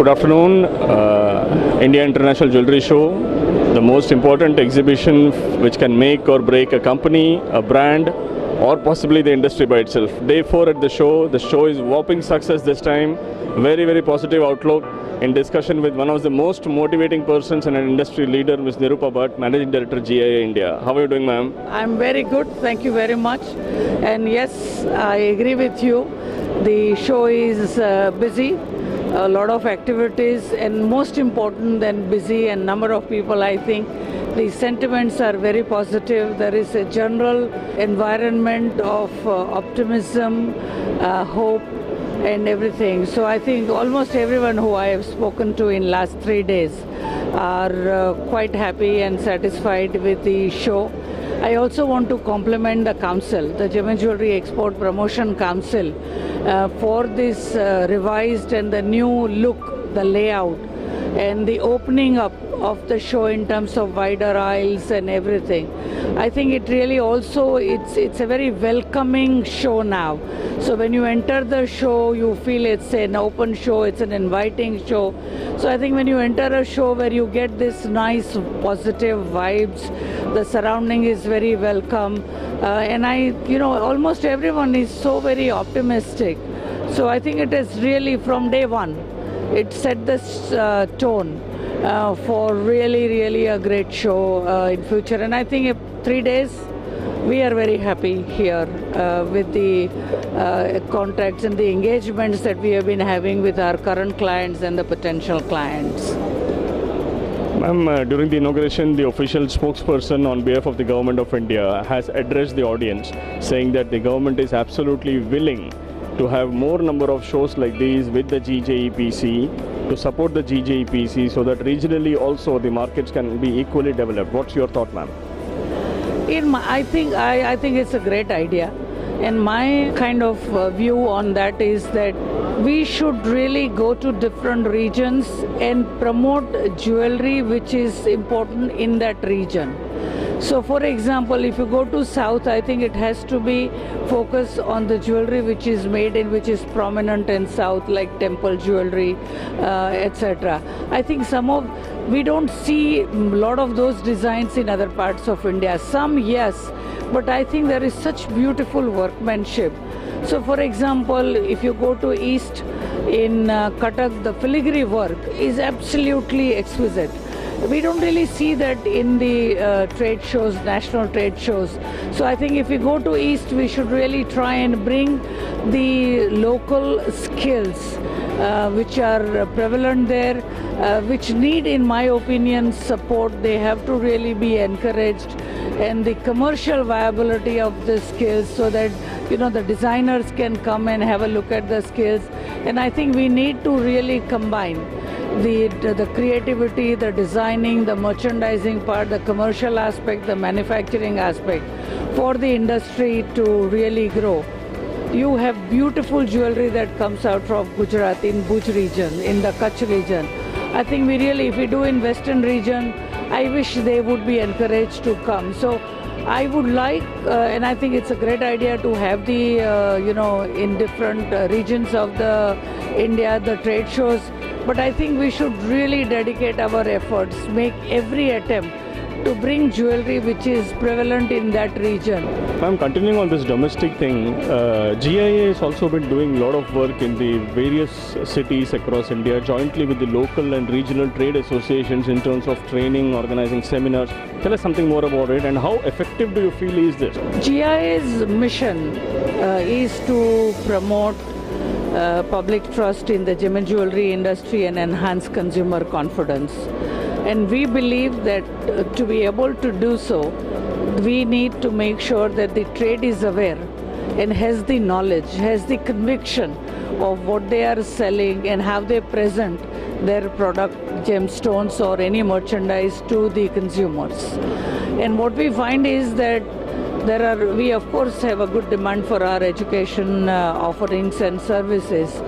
Good afternoon. India International Jewelry Show, the most important exhibition which can make or break a company, a brand, or possibly the industry by itself. Day 4 at the show. The show is whopping success this time. Very, very positive outlook. In discussion with one of the most motivating persons and an industry leader, Ms. Nirupa Bhatt, Managing Director, GIA India. How are you doing, ma'am? I'm very good. Thank you very much. And yes, I agree with you. The show is busy. A lot of activities, and most important than busy and number of people, I think the sentiments are very positive. There is a general environment of optimism, hope and everything. So I think almost everyone who I have spoken to in last 3 days are quite happy and satisfied with the show. I also want to compliment the council, the Gem and Jewelry Export Promotion Council, for this revised and the new look, the layout, and the opening up of the show in terms of wider aisles and everything. I think it really also, it's a very welcoming show now. So when you enter the show, you feel it's an open show, it's an inviting show. So I think when you enter a show where you get this nice positive vibes, the surrounding is very welcome. And almost everyone is so very optimistic. So I think it is really from day one, it set this tone for really a great show in future. And I think 3 days, we are very happy here with the contacts and the engagements that we have been having with our current clients and the potential clients. Ma'am, during the inauguration, the official spokesperson on behalf of the Government of India has addressed the audience, saying that the government is absolutely willing to have more number of shows like these with the GJEPC, to support the GJEPC so that regionally also the markets can be equally developed. What's your thought, ma'am? I think it's a great idea, and my kind of view on that is that we should really go to different regions and promote jewelry which is important in that region. So for example, if you go to South, I think it has to be focused on the jewelry which is made in, which is prominent in South, like temple jewelry, etc. I think we don't see a lot of those designs in other parts of India. Some, yes, but I think there is such beautiful workmanship. So for example, if you go to East in Cuttack, the filigree work is absolutely exquisite. We don't really see that in the trade shows, national trade shows. So I think if we go to East, we should really try and bring the local skills which are prevalent there, which need, in my opinion, support. They have to really be encouraged, and the commercial viability of the skills so that the designers can come and have a look at the skills. And I think we need to really combine the creativity, the designing, the merchandising part, the commercial aspect, the manufacturing aspect for the industry to really grow. You have beautiful jewelry that comes out from Gujarat, in Bhuj region, in the Kutch region. I think if we do in Western region, I wish they would be encouraged to come. So I would like, and I think it's a great idea to have the, in different regions of the India, the trade shows. But I think we should really dedicate our efforts, make every attempt to bring jewelry which is prevalent in that region. Ma'am, continuing on this domestic thing, GIA has also been doing a lot of work in the various cities across India, jointly with the local and regional trade associations in terms of training, organizing seminars. Tell us something more about it, and how effective do you feel is this? GIA's mission is to promote public trust in the gem and jewelry industry and enhance consumer confidence. And we believe that to be able to do so, we need to make sure that the trade is aware and has the knowledge, has the conviction of what they are selling and how they present their product, gemstones or any merchandise to the consumers. And what we find is that we of course have a good demand for our education offerings and services.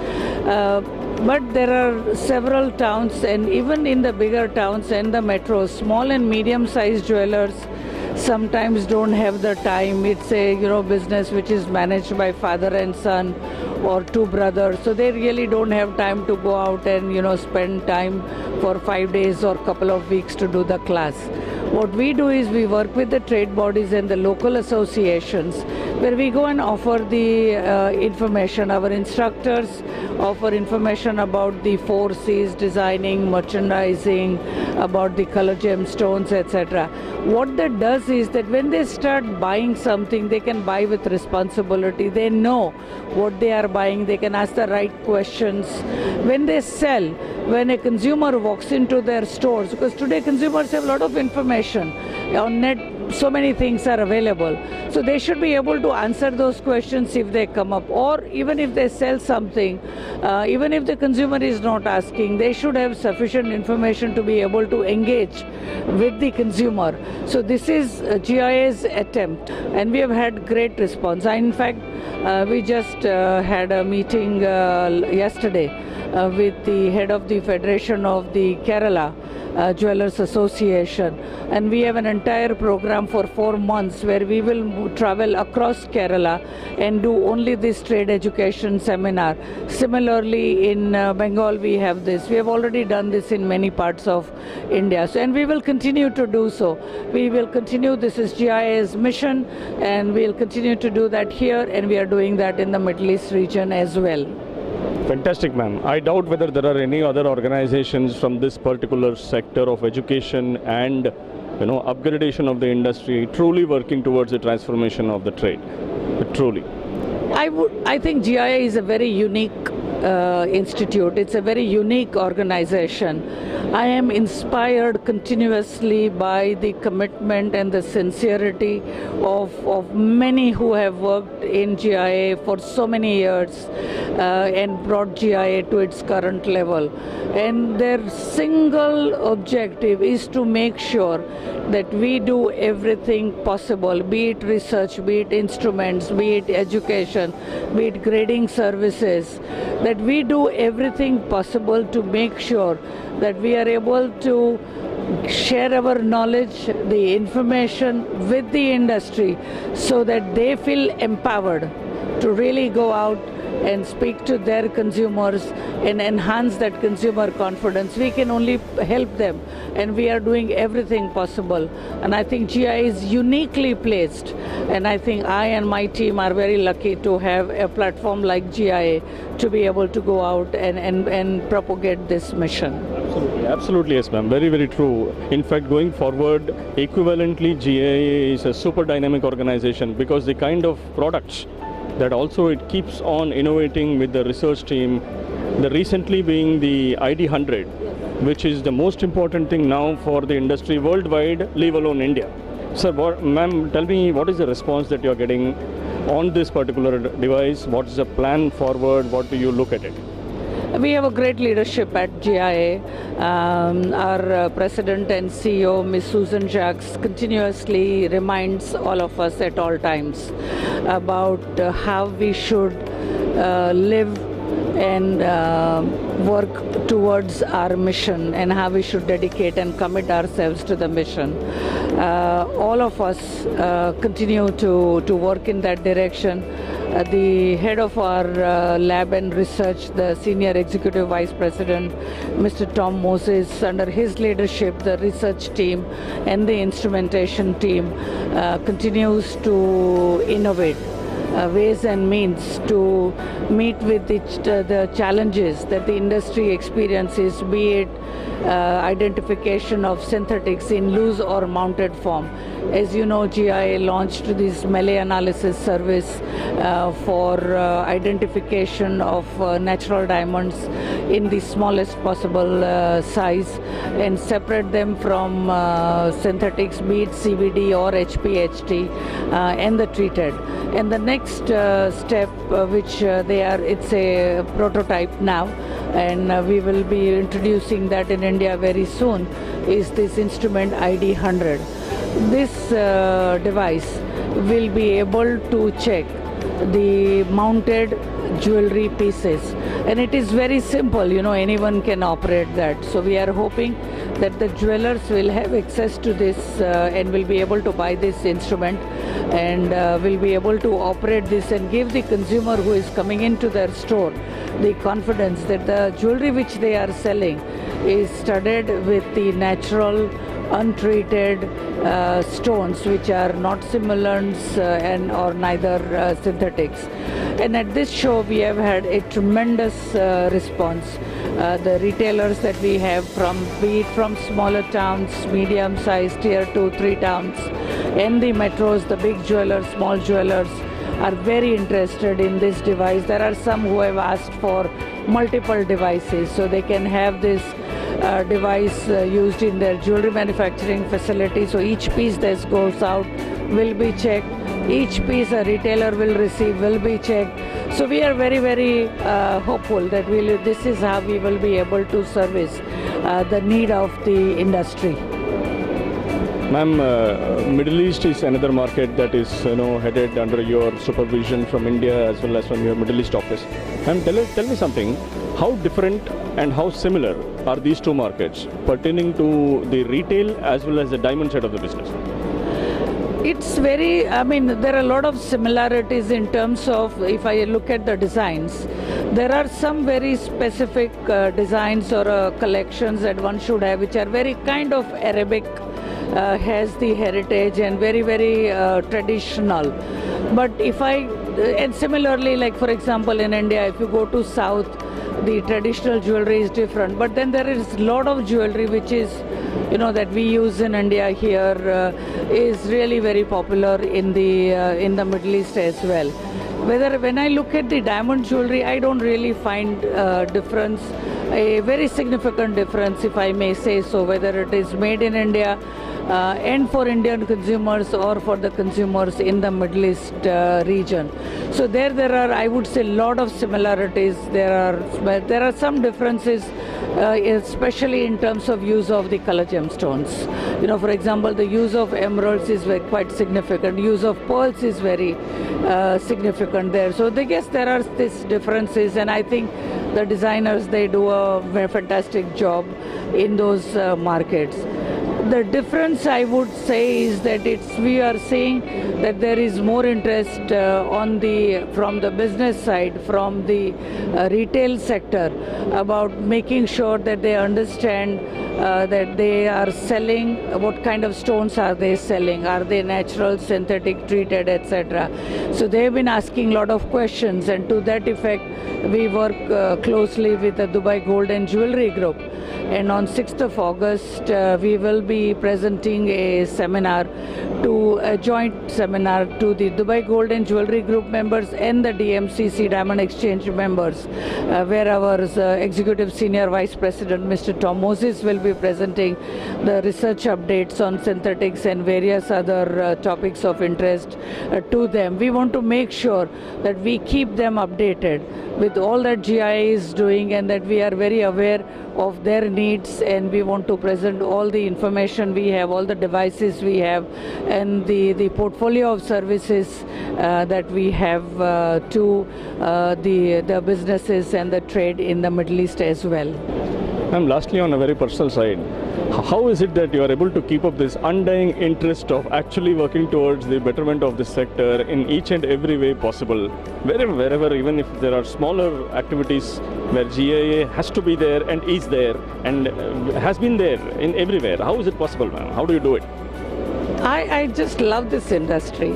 But there are several towns, and even in the bigger towns and the metros, small and medium-sized jewelers sometimes don't have the time. It's a business which is managed by father and son, or two brothers. So they really don't have time to go out and spend time for 5 days or couple of weeks to do the class. What we do is we work with the trade bodies and the local associations, where we go and offer the information. Our instructors offer information about the 4 C's: designing, merchandising, about the color gemstones, etc. What that does is that when they start buying something, they can buy with responsibility. They know what they are buying. They can ask the right questions. When they sell, when a consumer walks into their stores, because today consumers have a lot of information on net, so many things are available. So they should be able to answer those questions if they come up, or even if they sell something, even if the consumer is not asking, they should have sufficient information to be able to engage with the consumer. So this is GIA's attempt, and we have had great response. In fact, we just had a meeting yesterday with the head of the Federation of the Kerala Jewelers Association, and we have an entire program for 4 months where we will travel across Kerala and do only this trade education seminar. Similarly, in Bengal we have this. We have already done this in many parts of India, and we will continue to do so. We will continue. This is GIA's mission, and we'll continue to do that here, and we are doing that in the Middle East region as well. Fantastic, ma'am. I doubt whether there are any other organizations from this particular sector of education and upgradation of the industry truly working towards the transformation of the trade. Truly. I think GIA is a very unique institute. It's a very unique organization. I am inspired continuously by the commitment and the sincerity of many who have worked in GIA for so many years and brought GIA to its current level. And their single objective is to make sure that we do everything possible, be it research, be it instruments, be it education, be it grading services, that we do everything possible to make sure that we are able to share our knowledge, the information with the industry, so that they feel empowered to really go out and speak to their consumers and enhance that consumer confidence. We can only help them, and we are doing everything possible. And I think GIA is uniquely placed, and I think I and my team are very lucky to have a platform like GIA to be able to go out and propagate this mission. Absolutely, yes, ma'am. Very, very true. In fact, going forward, equivalently, GIA is a super dynamic organization, because the kind of products that also it keeps on innovating with the research team. The recently being the ID100, which is the most important thing now for the industry worldwide, leave alone India. Sir, ma'am, tell me, what is the response that you're getting on this particular device? What is the plan forward? What do you look at it? We have a great leadership at GIA. Our president and CEO, Ms. Susan Jacques, continuously reminds all of us at all times about how we should live and work towards our mission, and how we should dedicate and commit ourselves to the mission. All of us continue to work in that direction. The head of our lab and research, the Senior Executive Vice President, Mr. Tom Moses, under his leadership, the research team and the instrumentation team continues to innovate ways and means to meet with the challenges that the industry experiences, be it identification of synthetics in loose or mounted form. As you know, GIA launched this melee analysis service for identification of natural diamonds in the smallest possible size, and separate them from synthetics, be it CVD or HPHT, and the treated. And the next step, which it's a prototype now, and we will be introducing that in India very soon, is this instrument ID100. This device will be able to check the mounted jewelry pieces, and it is very simple, anyone can operate that. So we are hoping that the jewelers will have access to this and will be able to buy this instrument and will be able to operate this and give the consumer who is coming into their store the confidence that the jewelry which they are selling is studded with the natural untreated stones which are not simulants and or neither synthetics. And at this show we have had a tremendous response. The retailers that we have, be it from smaller towns, medium sized tier 2, 3 towns, and the metros, the big jewelers, small jewelers are very interested in this device. There are some who have asked for multiple devices so they can have this device used in their jewelry manufacturing facility. So each piece that goes out will be checked. Each piece a retailer will receive will be checked. So we are very, very hopeful that this is how we will be able to service the need of the industry. Ma'am, Middle East is another market that is headed under your supervision from India as well as from your Middle East office. Ma'am, tell me something. How different and how similar are these two markets pertaining to the retail as well as the diamond side of the business? It's very, there are a lot of similarities in terms of, if I look at the designs, there are some very specific designs or collections that one should have, which are very kind of Arabic, has the heritage and very, very traditional. But and similarly, like for example in India, if you go to South, the traditional jewelry is different. But then there is a lot of jewelry which is, that we use in India here is really very popular in the Middle East as well. When I look at the diamond jewelry, I don't really find difference, a very significant difference, if I may say so, whether it is made in India and for Indian consumers or for the consumers in the Middle East region. So there are, I would say, a lot of similarities. There are some differences, especially in terms of use of the color gemstones. For example, the use of emeralds is quite significant. Use of pearls is very significant there. So I guess there are these differences, and I think the designers, they do a very fantastic job in those markets. The difference, I would say, is that we are seeing that there is more interest from the business side, from the retail sector, about making sure that they understand that they are selling, what kind of stones are they selling, are they natural, synthetic, treated, etc. So they have been asking a lot of questions, and to that effect we work closely with the Dubai Gold and Jewelry Group. And on 6th of August, we will be presenting a joint seminar to the Dubai Gold and Jewelry Group members and the DMCC Diamond Exchange members, where our Executive Senior Vice President, Mr. Tom Moses, will be presenting the research updates on synthetics and various other topics of interest to them. We want to make sure that we keep them updated with all that GIA is doing, and that we are very aware of their needs, and we want to present all the information we have, all the devices we have, and the portfolio of services that we have to the businesses and the trade in the Middle East as well. And lastly, on a very personal side, how is it that you are able to keep up this undying interest of actually working towards the betterment of this sector in each and every way possible, wherever, even if there are smaller activities where GIA has to be there and is there and has been there in everywhere? How is it possible, ma'am? How do you do it? I just love this industry.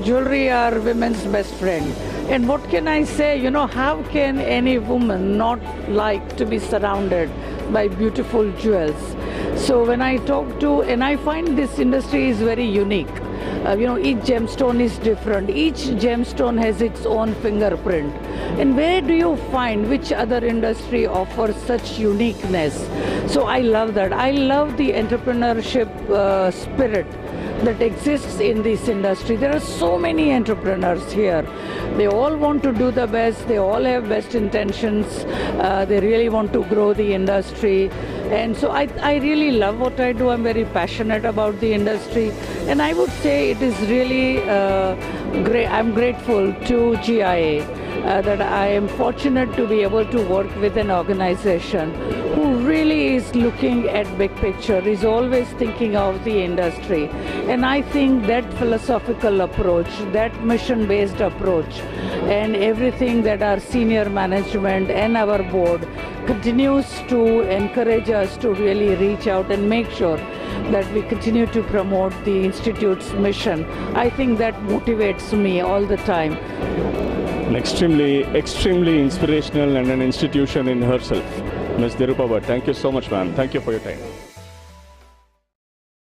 Jewelry are women's best friend. And what can I say? How can any woman not like to be surrounded by beautiful jewels? So when I talk to, and I find this industry is very unique. Each gemstone is different. Each gemstone has its own fingerprint. And where do you find which other industry offers such uniqueness? So I love that. I love the entrepreneurship spirit that exists in this industry. There are so many entrepreneurs here. They all want to do the best. They all have best intentions. They really want to grow the industry. And so I really love what I do. I'm very passionate about the industry. And I would say it is really great. I'm grateful to GIA that I am fortunate to be able to work with an organization who really is looking at big picture, is always thinking of the industry. And I think that philosophical approach, that mission-based approach, and everything that our senior management and our board continues to encourage us to really reach out and make sure that we continue to promote the Institute's mission. I think that motivates me all the time. An extremely inspirational and an institution in herself. Ms. Nirupa Bhatt, thank you so much, ma'am. Thank you for your time.